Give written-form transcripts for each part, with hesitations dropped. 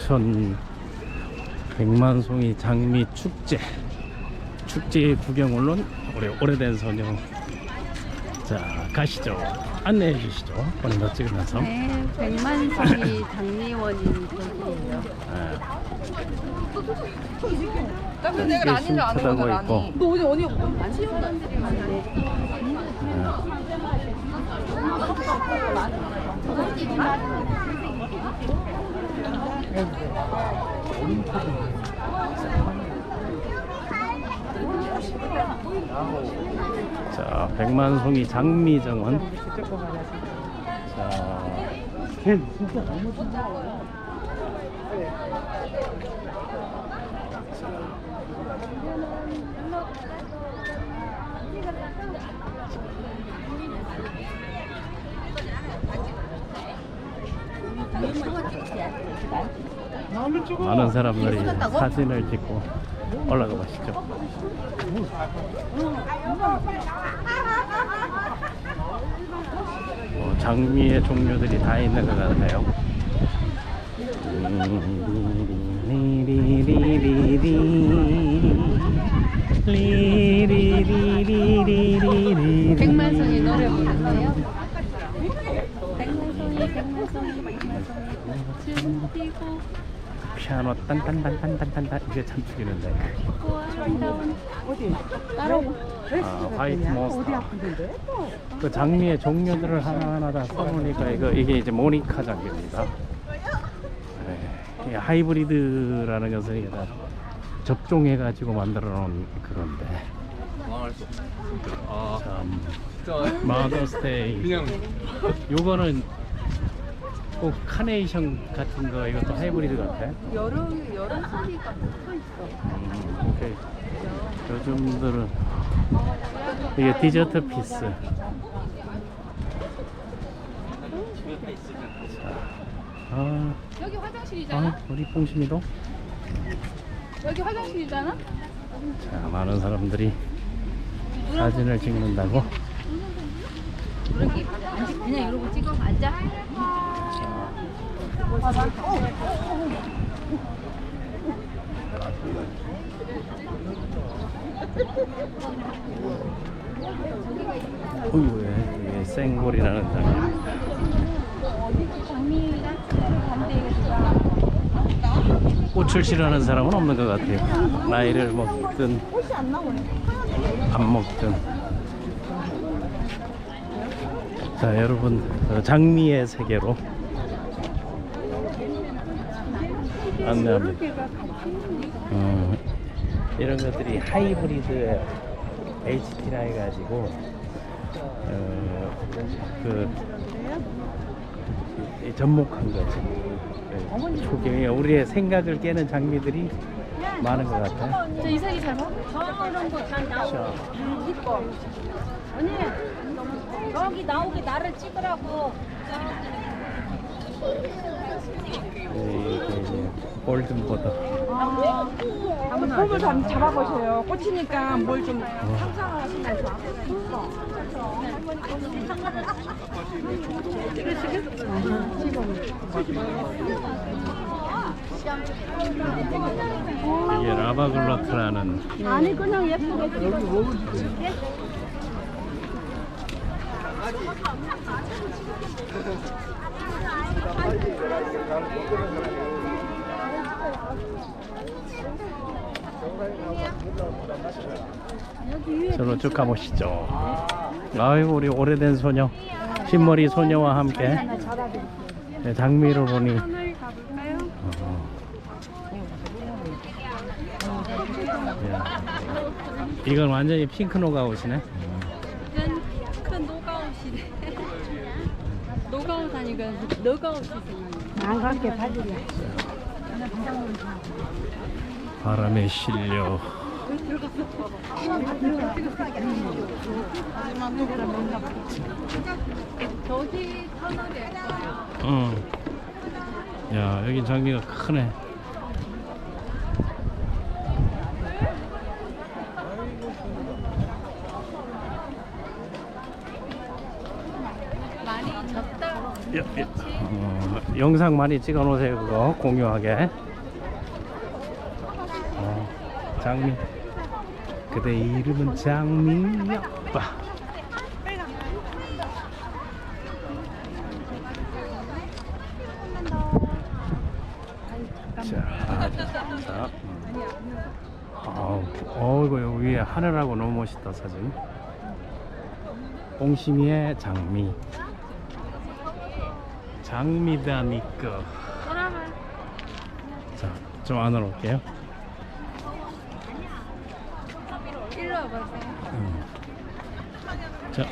인천 백만송이 장미 축제 구경 물론 우리 오래된 소녀. 자, 가시죠. 안내해 주시죠. 오늘 더 찍으면서. 네, 백만송이 장미원이 저기예요. 이렇게 심쳐다고 있고. 너 어디 안시분들이 많네. 자, 백만송이 장미정원. 자, 많은 사람들이 사진을 찍고 올라가 보시죠. 장미의 종류들이 다 있는 것 같아요. 백만송이 노래 부르세요? 백만송이 춤피고 피아노 딴딴딴딴딴딴 이게 참 죽이는데. 아름다운 어디? 따라오고. 화이트 몬스터. 그 장미의 종류들을 하나하나 다 써놓으니까 이게 이제 모니카 장미입니다. 네, 하이브리드라는 것은 이게 다 접종해가지고 만들어 놓은 그건데. 참, 마더스데이. 그냥 요거는 꼭 카네이션 같은 거, 이것도 하이브리드 같아. 여러 소리가 붙어 있어. 오케이. 요즘들은 이게 디저트 피스. 자, 여기 화장실이잖아. 우리 뽕심이도. 여기 화장실이잖아. 자, 많은 사람들이 사진을 찍는다고. 그러게 그냥 이러고 찍어 앉아. 이게 생골이라는 장면. 꽃을 싫어하는 사람은 없는 것 같아요. 나이를 먹든 안 먹든. 자, 여러분, 장미의 세계로 안내합니다. 이런 것들이 하이브리드 HT라 해가지고 접목한 거지. 초기 우리의 생각을 깨는 장미들이 많은 것 같아. 저 이삭이 잘 먹어? 저런 거 잘 나오고 이뻐. 언니 저기 나오게 나를 찍으라고. 이게 골든보더. 폼을 좀 잡아보세요. 꽂히니까 뭘 좀 상상하시면 좋아. 이게 라바글로트라는. 아니 그냥 예쁘게 저로 쭉 가보시죠. 아이고, 우리 오래된 소녀, 흰머리 소녀와 함께 장미를 보니. 이건 완전히 핑크 노가웃이네. 이건 큰 노가웃이네. 노가웃 아니고 너가웃이 안 그렇게 바지야. 바람에 실려. 저기 터널에 야, 여기 장미가 크네. 많이 졌다. 영상 많이 찍어 놓으세요. 그거 공유하게. 장미. 그대 이름은 장미였다. 자. 이거 여기 위에 하늘하고 너무 멋있다 사진. 뽕심이의 장미. 장미다니까. 자, 좀 안으로 올게요. 일로 와보세요. 자.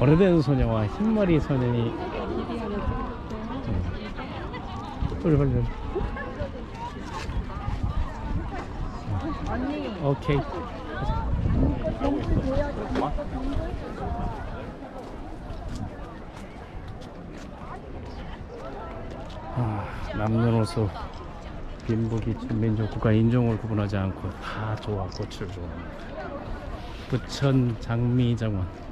오래된 소녀와 흰머리 소년이 빨리 오케이. 남녀노소 빈부기 민족 국가 인종을 구분하지 않고 다 좋아 꽃을 좋아합니다. 부천 장미정원.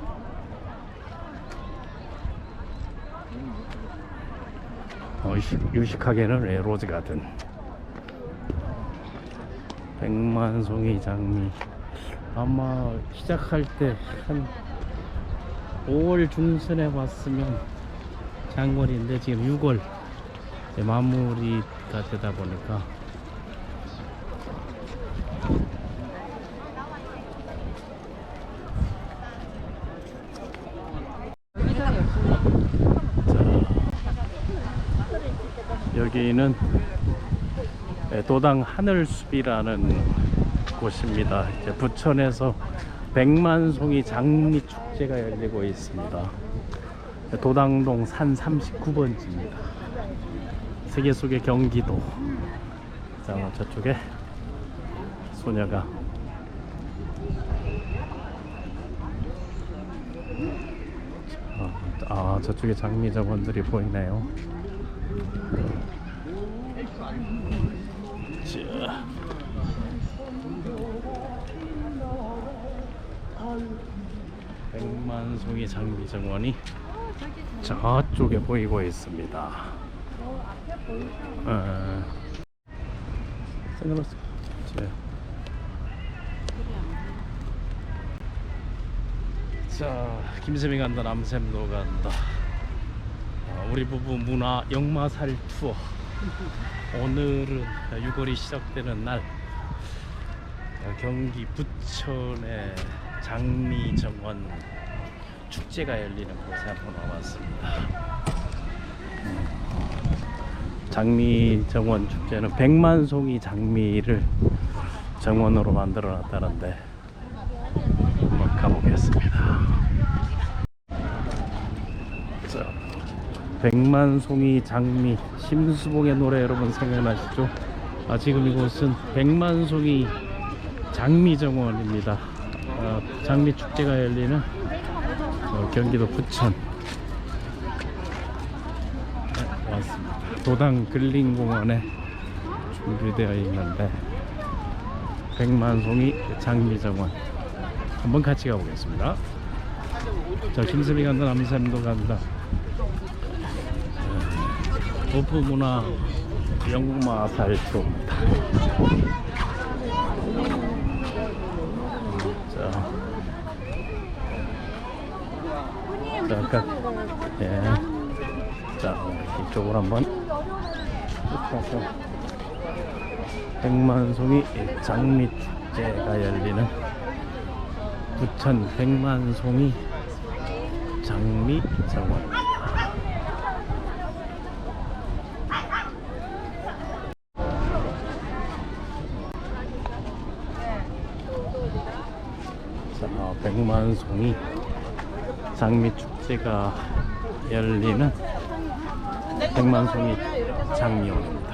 유식하게는 로즈가든. 백만송이 장미. 아마 시작할 때 한 5월 중순에 왔으면 장거리인데 지금 6월 마무리가 되다 보니까 여기는 도당 하늘숲이라는 곳입니다. 이제 부천에서 백만송이 장미 축제가 열리고 있습니다. 도당동 산 39번지입니다. 세계 속의 경기도. 자, 저쪽에 소녀가 저쪽에 장미정원들이 보이네요. 자. 백만송이 장미정원이 저쪽에 보이고 있습니다. 선글라스. 자, 김샘이 간다, 남샘도 간다. 우리 부부 문화 역마살 투어. 오늘은 6월이 시작되는 날 경기 부천의 장미정원 축제가 열리는 곳에 한번 와봤습니다. 장미정원 축제는 백만송이 장미를 정원으로 만들어 놨다는데 한번 가보겠습니다. 자, 백만송이 장미. 심수봉의 노래 여러분 생각나시죠? 지금 이곳은 백만송이 장미정원입니다. 장미 축제가 열리는 경기도 부천 왔습니다. 도당 근린공원에 준비되어 있는데 백만송이 장미정원 한번 같이 가보겠습니다. 자, 김수미 간다, 남샘도 간다. 도프문화 역마살투입니다. 자, 아까 자, 이쪽으로 한번 가서 백만송이 장미 축제가 열리는 부천 백만송이 장미 정원. 자, 백만송이 장미 축제가 열리는 백만송이 장미원입니다.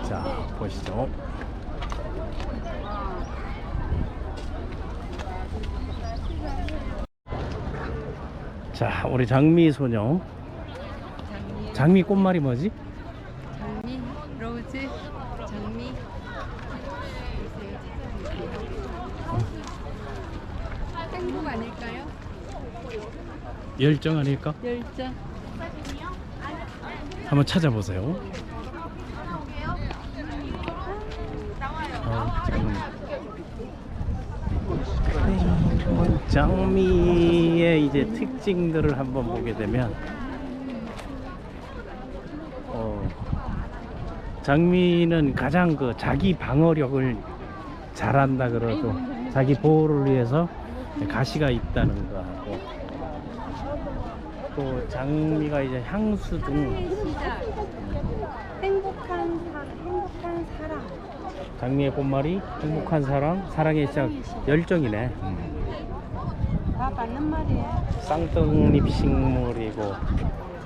자, 보시죠. 자, 우리 장미 소녀. 장미 꽃말이 뭐지? 장미, 로즈, 장미, 행복 아닐까요? 열정 아닐까? 열정. 한번 찾아보세요. 장미의 이제 특징들을 한번 보게 되면 장미는 가장 그 자기 방어력을 잘한다 그러고 자기 보호를 위해서 가시가 있다는 거 하고 또 장미가 이제 향수 등 행복한 사랑. 장미의 본말이 행복한 사랑, 사랑의 시작, 열정이네. 다 맞는 말이에요. 쌍떡잎 식물이고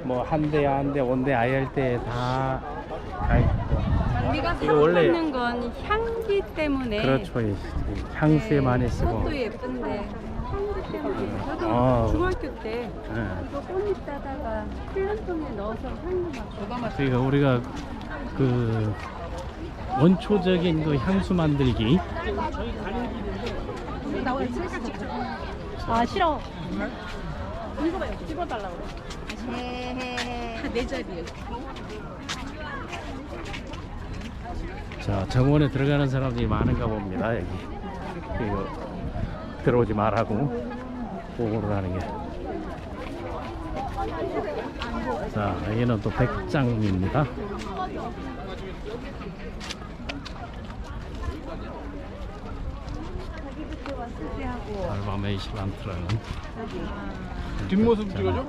뭐 한대 한대 원대 아열대 다 있고. 장미가 이거 원래- 사랑받는 건 향기 때문에. 그렇죠. 이 향수에 많이 쓰고. 꽃도 예쁜데 향기 때문에. 저도 아. 중학교 때 예. 이거 꽃잎 따다가 필름통에 넣어서 향기 맡고. 그러니까 우리가 그 원초적인 그 향수 만들기 아 싫어. 이거 봐요. 찍어달라고. 내 자리에. 자 정원에 들어가는 사람들이 많은가 봅니다. 여기 이거 들어오지 말라고 보고를 하는 게. 자 여기는 또 백장미입니다. 알바메이시란트라는 뒷모습 찍어줘?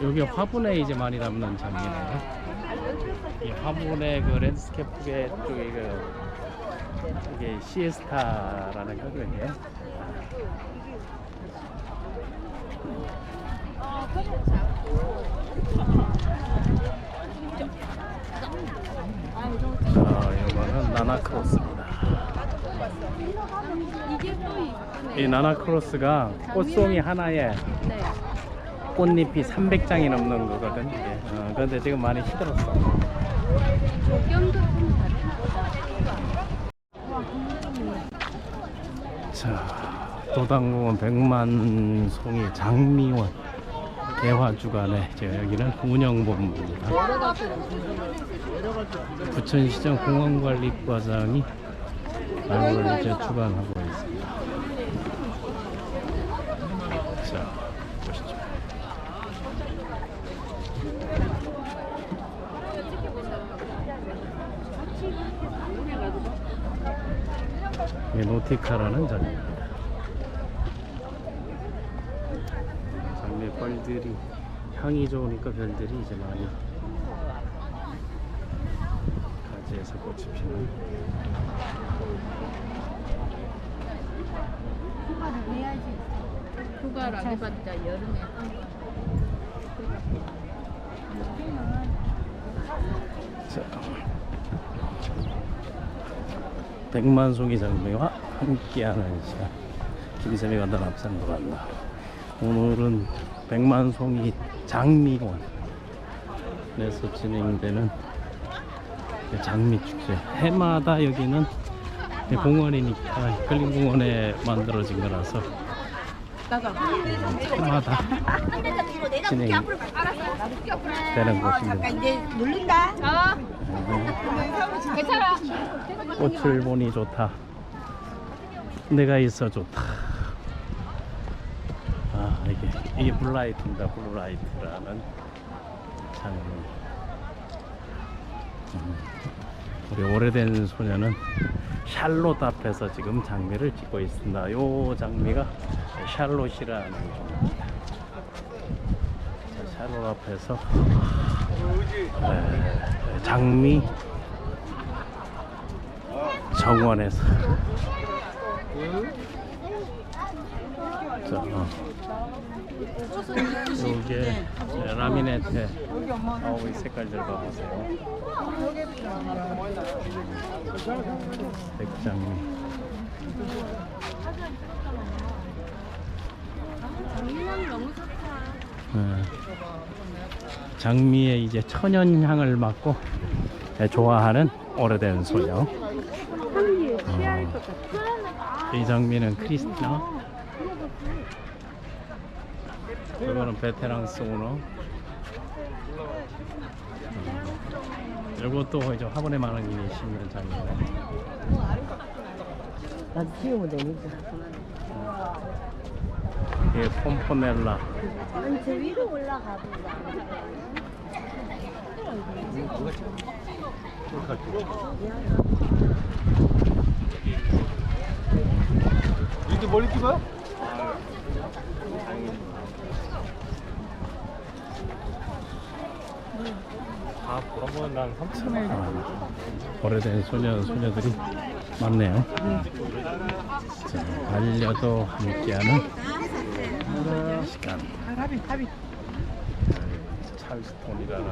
여기 화분에 이제 많이 담는 장미네요. 이 화분에 그 랜드스케프계 쪽에 이게 시에스타라는 거거든요. 자, 이거는 나나크로스입니다. 이게 또 이쁘네. 이 나나크로스가 꽃송이 하나에 네. 꽃잎이 300장이 넘는 거거든. 이게. 그런데 지금 많이 시들었어. 조경도 좀 자, 도당공원 백만송이 장미원 개화주간에 여기는 운영본부입니다. 부천시장 공원관리과장이 이걸 이제 주관하고 있습니다. 자, 보시죠. 이게 노티카라는 장미입니다. 장미 벌들이 향이 좋으니까 별들이 이제 많이 가지에서 꽃이 피는. 휴가를 안 해봤자 여름에. 자, 백만송이 장미와 함께하는 시간. 김쌤이가 넌 앞산도 간다. 오늘은 백만송이 장미원에서 진행되는 장미축제. 해마다 여기는 공원이니까 걸림공원에 만들어진 거라서 해마다 진행되는 곳입니다. 이제 누른다. 괜찮아. 꽃을 보니 좋다. 내가 있어 좋다. 아 이게 블라이트입니다. 블라이트라는 장미. 우리 오래된 소녀는 샬롯 앞에서 지금 장미를 찍고 있습니다. 요 장미가 샬롯이라는 종입니다. 샬롯 앞에서 장미 정원에서 자, 요게 라미네테 이 색깔들 봐보세요. 백장미. 장미향 너무 좋다. 장미의 이제 천연향을 맡고 좋아하는 오래된 소녀. 향기에 취할 것 같아. 이 장미는 크리스티나. 이거는 베테랑스 오너. 이것도 이제 화분에 많은 게 심는 장미네. 나도 키우면 되니까. 이게 폼포넬라. 저 위로 올라가 보자. 이렇게 멀리 찍어요? 그러면 난 3,000원. 오래된 소녀들이 많네요. 자, 반려도 함께하는 시간. 찰스톤이라는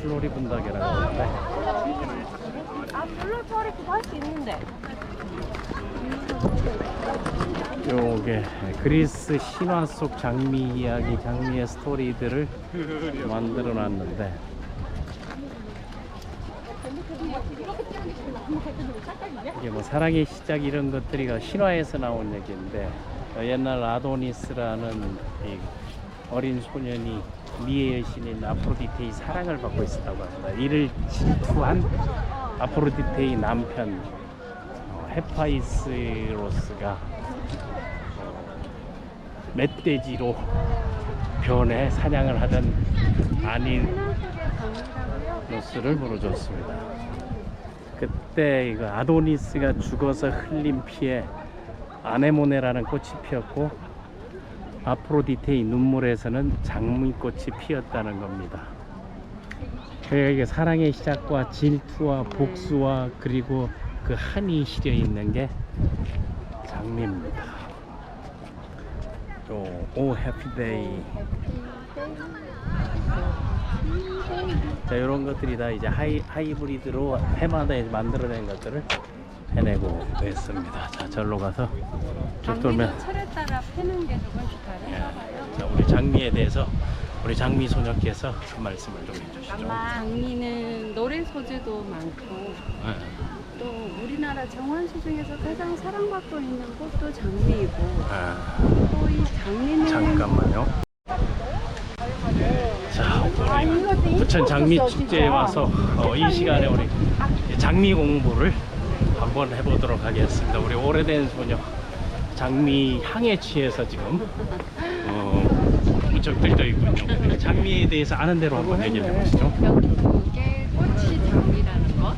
플로리분다게라는 건데, 물론 저리 그거 할 수 있는데. 요게 그리스 신화 속 장미 이야기, 장미의 스토리들을 만들어 놨는데, 이게 뭐 사랑의 시작 이런 것들이 신화에서 나온 얘기인데, 옛날 아도니스라는 이 어린 소년이 미의 여신인 아프로디테의 사랑을 받고 있었다고 합니다. 이를 질투한 아프로디테의 남편 헤파이스로스가 멧돼지로 변해 사냥을 하던 아니노스를 물어줬습니다. 그때 이거 아도니스가 죽어서 흘린 피에 아네모네라는 꽃이 피었고, 아프로디테의 눈물에서는 장미꽃이 피었다는 겁니다. 그러니까 이게 사랑의 시작과 질투와 복수와 그리고 그 한이 실려 있는 게 장미입니다. 오 해피데이. 자, 이런 것들이 다 이제 하이브리드로 해마다 만들어낸 것들을 해내고 있습니다. 자, 절로 가서 쭉 돌면. 철에 따라 패는 게 조금씩 다른가 봐요. 자, 우리 장미에 대해서 우리 장미 소녀께서 한 말씀을 좀 해주시죠. 장미는 노래 소재도 많고, 또 우리나라 정원수 중에서 가장 사랑받고 있는 꽃도 장미이고, 또 이 장미는 잠깐만요. 자, 우리 부천 장미 축제에 와서 이 시간에 우리 장미 공부를 한번 해보도록 하겠습니다. 우리 오래된 소녀 장미 향에 취해서 지금 무척 들떠 있군요. 장미에 대해서 아는 대로 한번 얘기를 해보시죠. 여기에 꽃이 장미라는 것.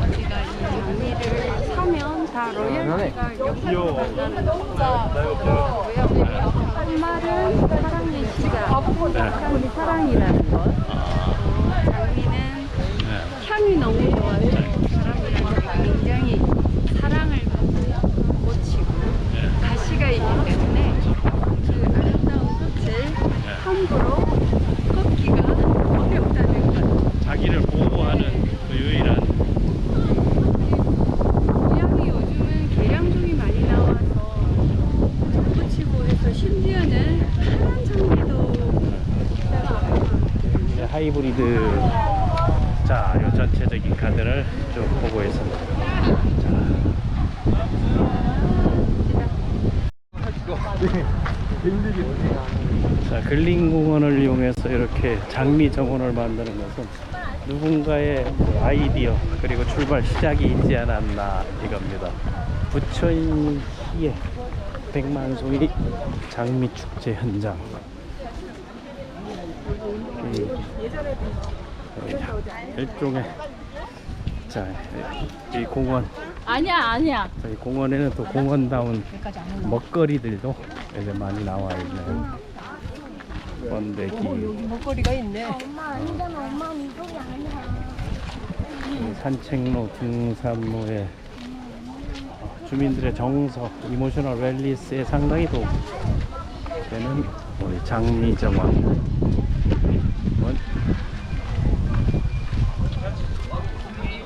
우리가 이 장미를 사면 다 로열티가 역사한다는 거. 왜냐면 한 말은 사랑의 시작, 사랑이 사랑이라는 것. 장미는 향이 너무 좋아서 사람이라는 게 굉장히 사랑을 받는 꽃이고, 가시가 있기 때문에 그 아름다운 꽃을 함부로 꺾기가 어렵다는 것. 자기를 보호하는 그 유일한. 모양이 요즘은 계량종이 많이 나와서 꽃이고 해서 심지어는 파란 장미도 이제 하이브리드. 자, 이 전체적인 카드를 쭉 보고 있습니다. 자, 근린공원을 이용해서 이렇게 장미 정원을 만드는 것은 누군가의 아이디어 그리고 출발 시작이 있지 않았나 이겁니다. 부천시의 백만송이 장미 축제 현장. 일종의, 자, 이 공원, 아니야. 이 공원에는 또 공원다운 먹거리들도 이제 많이 나와 있는 번데기. 여기 먹거리가 있네. 엄마 아니잖아. 엄마 미국이 아니야. 산책로, 등산로에 주민들의 정서, 이모셔널 웰리스에 상당히 도움 되는 우리 장미 정원.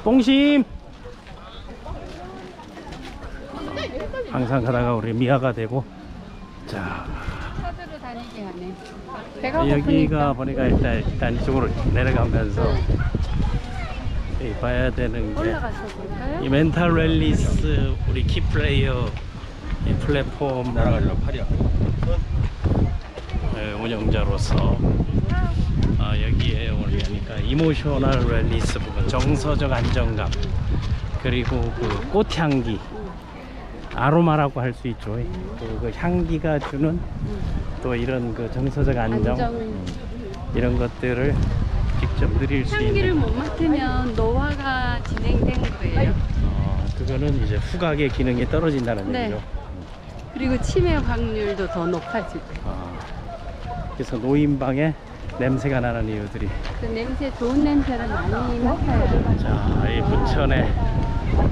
뽕심! 항상 가다가 우리 미아가 되고, 자, 찾으러 다니기 신기하네. 배가 여기가 고프니까. 보니까 일단 이쪽으로 내려가면서 이 봐야 되는 게 올라가서 볼까요? 이 멘탈 랠리스 우리 키플레이어 이 플랫폼 날아가려고 팔이야. 운영자로서 여기에 오니까 이모셔널 랠리스 부분, 정서적 안정감, 그리고 그 꽃향기, 아로마라고 할 수 있죠. 그 향기가 주는 또 이런 그 정서적 안정, 이런 것들을 직접 누릴 수 향기를 있는. 못 맡으면 노화가 진행된 거예요. 그거는 이제 후각의 기능이 떨어진다는 네. 얘기죠. 그리고 치매 확률도 더 높아지고. 그래서 노인방에 냄새가 나는 이유들이. 그 냄새, 좋은 냄새를 많이 맡아요. 자, 이 부천의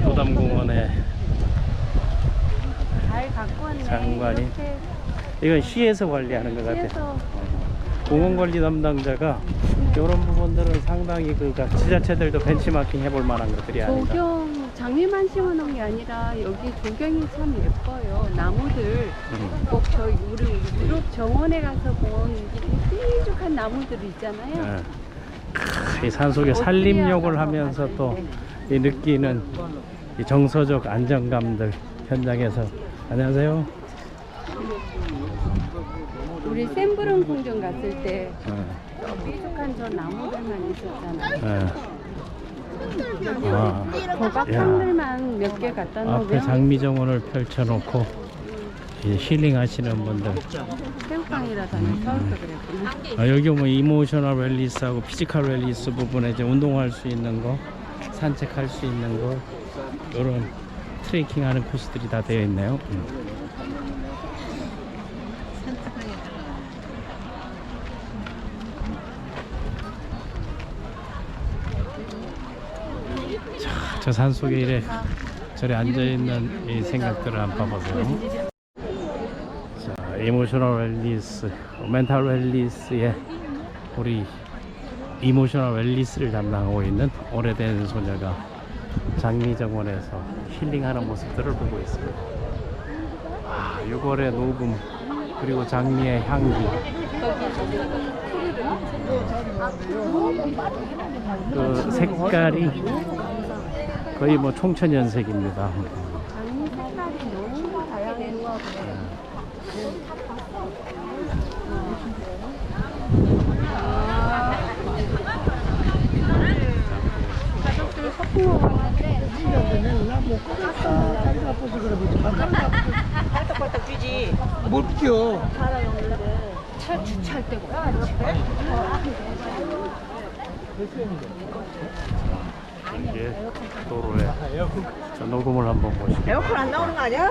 도담공원에 잘 갖고 왔네. 장관이. 이렇게 이건 시에서 관리하는 것 같아요. 해서 공원관리 담당자가 이런 부분들은 상당히 그 각 지자체들도 벤치마킹 해볼 만한 것들이 아닌가. 조경, 장미만 심어놓은 게 아니라 여기 조경이 참 예뻐요. 나무들. 꼭 저희 우리 유럽 정원에 가서 본 삐죽한 나무들 있잖아요. 이 산속에 산림욕을 하면서 또 이 느끼는 이 정서적 안정감들 현장에서. 안녕하세요. 우리 샘브른 궁전 갔을 때 삐죽한 저 나무들만 있었잖아요. 조각상들만 몇 개 갖다 앞에 놓으면 장미정원을 펼쳐놓고 이제 힐링하시는 분들. 새우깡이라도 하나 사올까 그랬구나. 여기 뭐 이모셔널 웰리스하고 피지컬 웰리스 부분에 이제 운동할 수 있는 거, 산책할 수 있는 거, 이런 트레이킹하는 코스들이 다 되어 있네요. 자, 저 산속에 이래 저리 앉아있는 이 생각들을 한번 봐보세요. 자, 이모셔널 웰리스, 멘탈 웰리스의 우리 이모셔널 웰리스를 담당하고 있는 오래된 소녀가 장미정원에서 힐링하는 모습들을 보고 있습니다. 6월의 녹음, 그리고 장미의 향기, 그 색깔이 거의 뭐 총천연색입니다. 장미 색깔이 너무 다양해요. 가족들 소풍을 왔는데 팔떡팔떡 뛰지. 뭘 뛰어? 차 주차할 데가 이게 도로에 저 녹음을 한번 보시죠. 에어컨 안 나오는 거 아니야?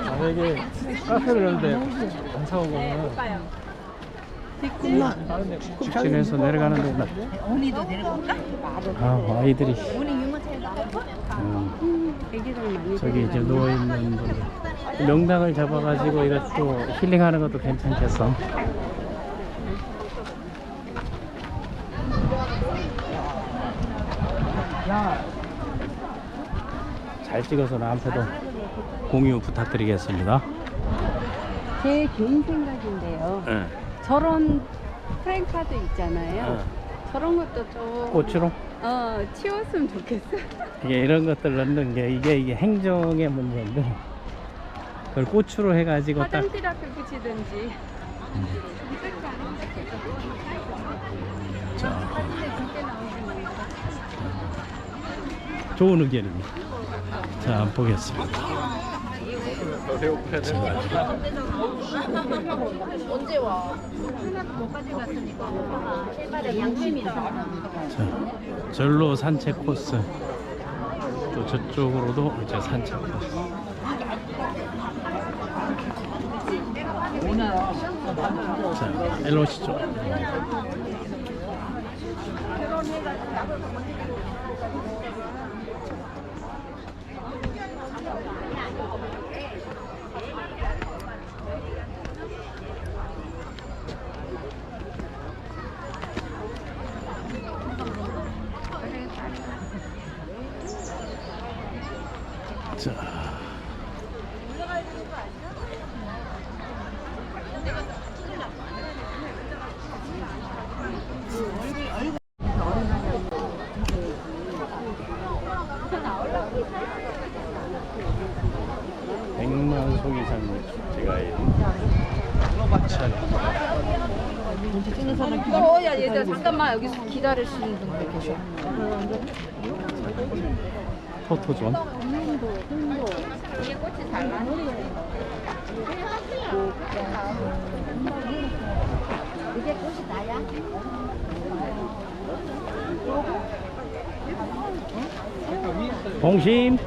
만약에 카페를 열는데 안 사온 거면 직진해서 내려가는 데다. 언니도 내려볼까? 아이들이 애기들 많이 저기 이제 누워있는 분들 명당을 잡아가지고 이것도 힐링하는 것도 괜찮겠어. 잘 찍어서 나한테도 공유 부탁드리겠습니다. 제 개인 생각인데요. 네. 저런 프랭카드 있잖아요. 네. 저런 것도 좀 꽃으로 치웠으면 좋겠어. 이게 이런 것들 넣는 게 이게 행정의 문제인데 그걸 꽃으로 해가지고 딱 화장실 앞에 붙이든지. 자, 좋은 의견입니다. 자, 한번 보겠습니다. 언제 와? 하나도 못 가져갔으니까 일발에 양심이 있어. 자, 절로 산책 코스, 또 저쪽으로도 이제 산책 코스. 자, 일로 오시죠. 자, 야 얘들 잠깐만 여기 기다리시는 분들 계셔. 포토존. 이게 꽃이 잘 나네. 이게 꽃이 나야? 동심.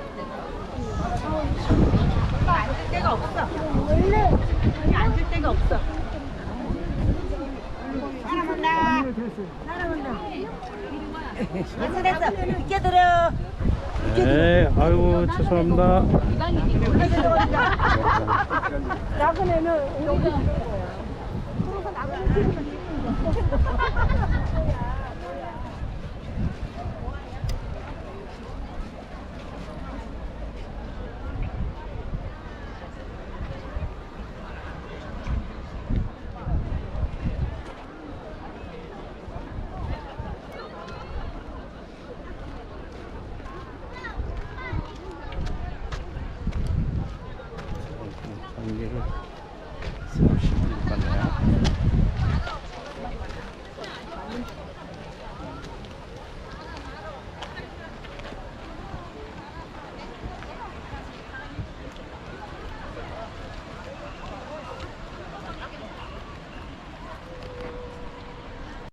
앉을 데가 없어. 여기 앉을 데가 없어. 사람 온다. 사람 온다. 됐어. 이렇게 들어. 네, 아이고 죄송합니다. 나그네는 여기 전기를 쓰시는 것 같네요.